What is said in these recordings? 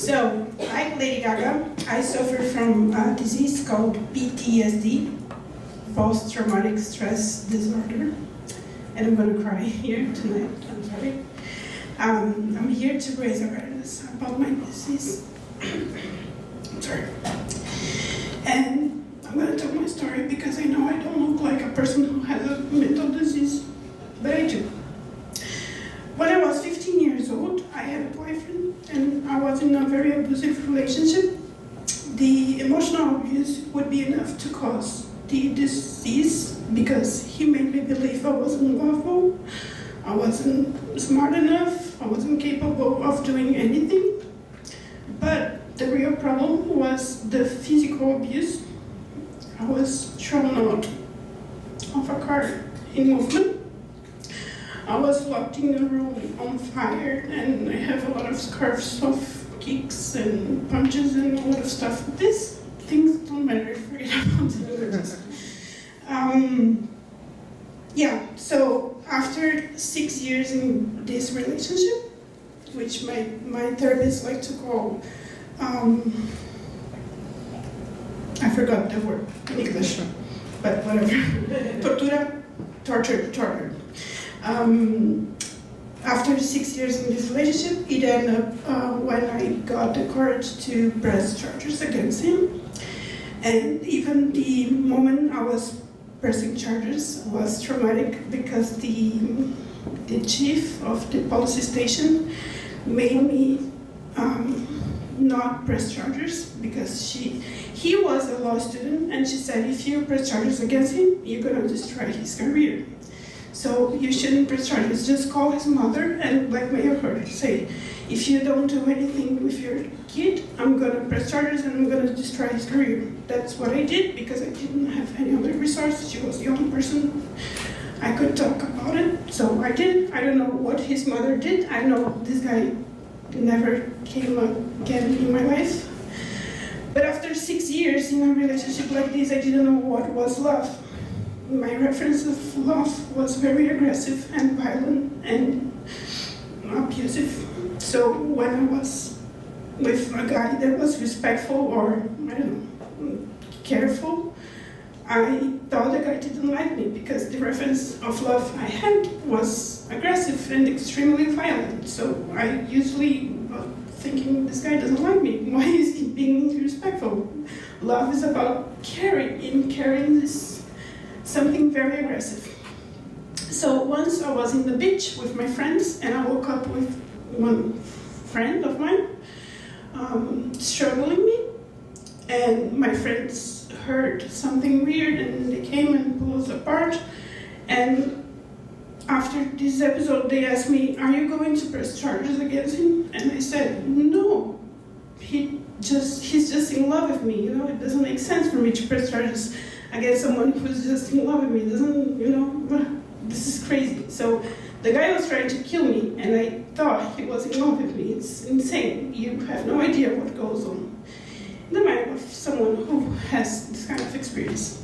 So, like Lady Gaga, I suffer from a disease called PTSD, post-traumatic stress disorder. And I'm going to cry here tonight, I'm sorry. I'm here to raise awareness about my disease. I'm sorry. And I'm going to tell my story because I know I don't look like a person who has a mental disease, but I do. When I was 15 years old, I had a boyfriend and I was in a very abusive relationship. The emotional abuse would be enough to cause the disease because he made me believe I wasn't lovable, I wasn't smart enough, I wasn't capable of doing anything. But the real problem was the physical abuse. I was thrown out of a car in movement. I was locked in a room on fire, and I have a lot of scars of kicks and punches and a lot of stuff. These things don't matter, forget about it. So after 6 years in this relationship, which my therapist like to call, I forgot the word in English, but whatever, torture. After 6 years in this relationship, it ended up when I got the courage to press charges against him. And even the moment I was pressing charges was traumatic because the chief of the police station made me not press charges because he was a law student, and she said, if you press charges against him, you're going to destroy his career. So you shouldn't press charges. Just call his mother and blackmail her. Say, if you don't do anything with your kid, I'm going to press charges and I'm going to destroy his career. That's what I did because I didn't have any other resources. She was the only person I could talk about it. So I did. I don't know what his mother did. I know this guy never came again in my life. But after 6 years in a relationship like this, I didn't know what was love. My reference of love was very aggressive and violent and abusive. So when I was with a guy that was respectful or, I don't know, careful, I thought the guy didn't like me because the reference of love I had was aggressive and extremely violent. So I usually was thinking, this guy doesn't like me. Why is he being respectful? Love is about caring, and caring is something very aggressive. So once I was in the beach with my friends and I woke up with one friend of mine struggling me, and my friends heard something weird and they came and pulled us apart. And after this episode they asked me, are you going to press charges against him? And I said, no, he's just in love with me, it doesn't make sense for me to press charges against someone who's just in love with me. It doesn't, this is crazy. So the guy was trying to kill me, and I thought he was in love with me. It's insane. You have no idea what goes on in the mind of someone who has this kind of experience.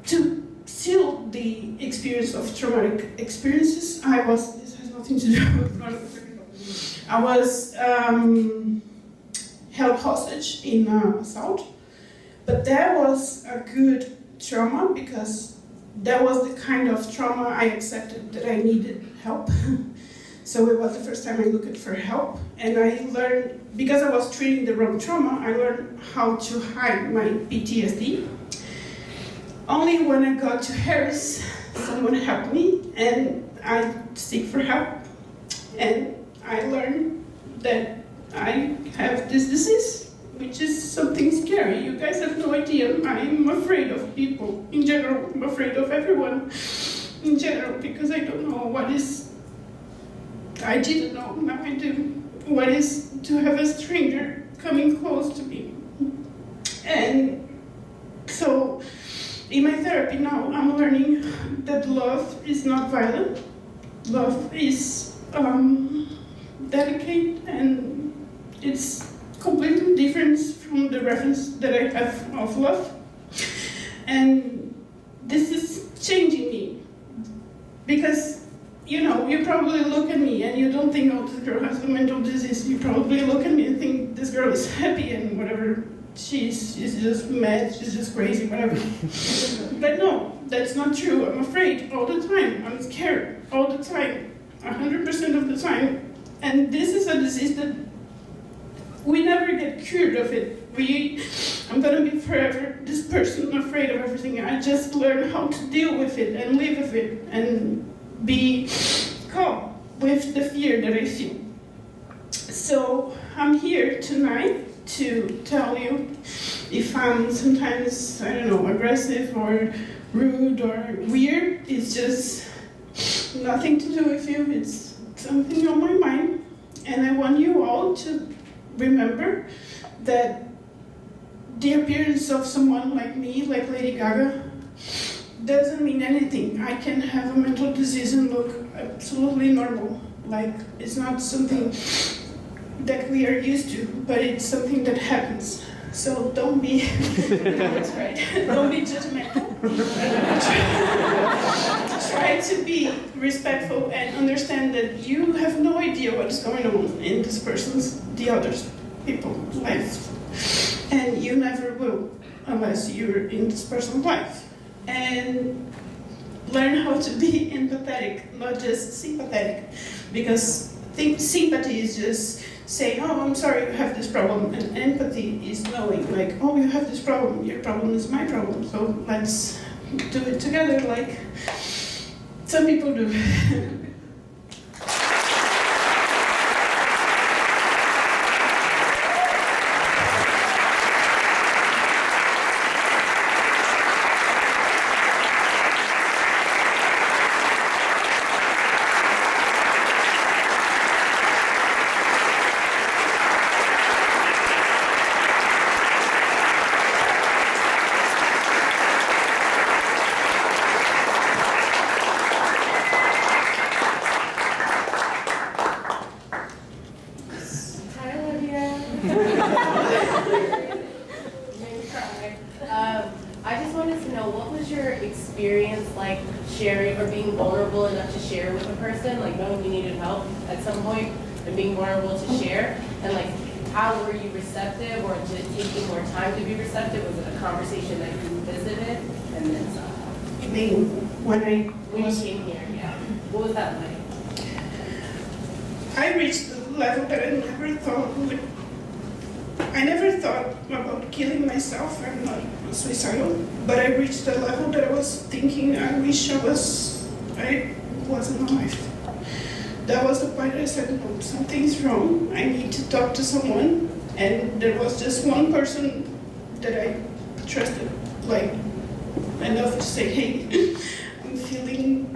To seal the experience of traumatic experiences, this has nothing to do with I was held hostage in assault. But that was a good trauma because that was the kind of trauma I accepted that I needed help. So it was the first time I looked for help. And I learned, because I was treating the wrong trauma, I learned how to hide my PTSD. Only when I got to Harris, someone helped me and I seek for help. And I learned that I have this disease, which is something scary. You guys have no idea. I'm afraid of people in general. I'm afraid of everyone in general because I don't know I didn't know, now I do, what is to have a stranger coming close to me. And so in my therapy now, I'm learning that love is not violent. Love is delicate, and it's completely different from the reference that I have of love. And this is changing me because you probably look at me and you don't think, oh, this girl has a mental disease. You probably look at me and think this girl is happy and whatever. She's just mad, she's just crazy, whatever. But no, that's not true. I'm afraid all the time. I'm scared all the time, 100% of the time. And this is a disease that we never get cured of it. I'm gonna be forever this person afraid of everything. I just learn how to deal with it and live with it and be calm with the fear that I feel. So I'm here tonight to tell you if I'm sometimes, aggressive or rude or weird. It's just nothing to do with you. It's something on my mind. And I want you all to remember that the appearance of someone like me, like Lady Gaga, doesn't mean anything. I can have a mental disease and look absolutely normal. Like, it's not something that we are used to, but it's something that happens. So don't be, that's right, don't be judgmental. Try to be respectful and understand that you have no idea what is going on in this person's, the other people's life. And you never will, unless you're in this person's life. And learn how to be empathetic, not just sympathetic. Because sympathy is just saying, oh, I'm sorry you have this problem. And empathy is knowing, like, oh, you have this problem, your problem is my problem. So let's do it together, like some people do. I just wanted to know, what was your experience like sharing or being vulnerable enough to share with a person, like knowing you needed help at some point and being vulnerable to share? And like, how were you receptive, or did it take you more time to be receptive? Was it a conversation that you visited and then saw? You mean when you came here, yeah. What was that like? I reached the level that I never thought would. I never thought about killing myself. I'm not suicidal, but I reached the level that I was thinking, I wish I wasn't alive. That was the point I said, no, something's wrong. I need to talk to someone. And there was just one person that I trusted, like, enough to say, hey, I'm feeling.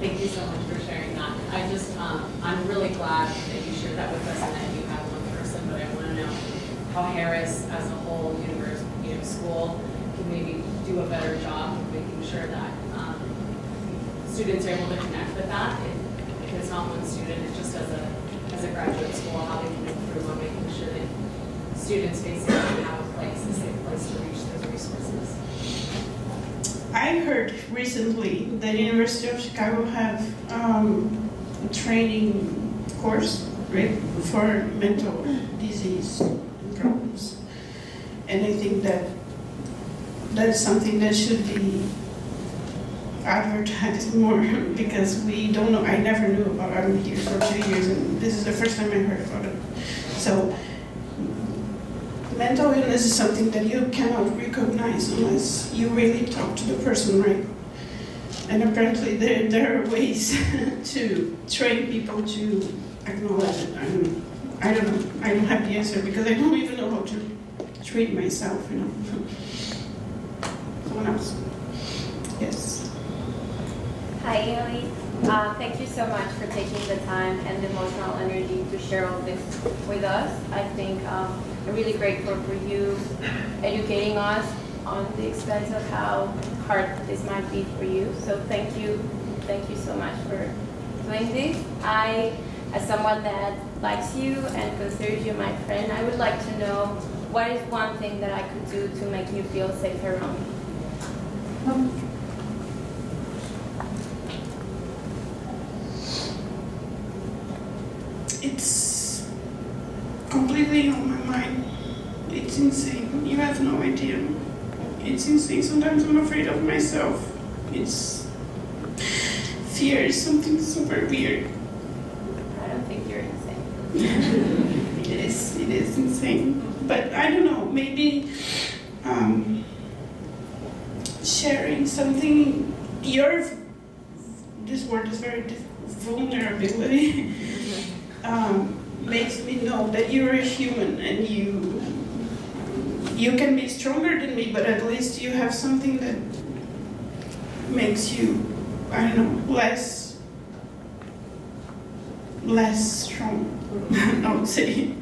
Thank you so much for sharing that. I'm really glad that you shared that with us and that you have one person, but I want to know how Harris as a whole school can maybe do a better job of making sure that students are able to connect with that. If it's not one student, it's just as a graduate school, how they can improve on making sure that students basically have a safe place to reach those resources. I heard recently that University of Chicago have a training course, right, for mental disease problems. And I think that's something that should be advertised more, because we don't know. I never knew about it. I'm here for 2 years, and this is the first time I heard about it. So mental illness is something that you cannot recognize unless you really talk to the person, right? And apparently there are ways to train people to acknowledge it. I don't know. I don't have the answer because I don't even know how to treat myself, Someone else. Yes. Hi, Ailey. Thank you so much for taking the time and the emotional energy to share all this with us. I think I'm really grateful for you educating us on the expense of how hard this might be for you. So thank you so much for doing this. I as someone that likes you and considers you my friend, I would like to know what is one thing that I could do to make you feel safe around me? It's completely on my mind. It's insane. You have no idea. It's insane. Sometimes I'm afraid of myself. Fear is something super weird. I don't think you're insane. It is insane. But I don't know, maybe sharing something, this word is very vulnerability, makes me know that you're a human and you can be stronger than me, but at least you have something that makes you, I don't know, less strong, I would say.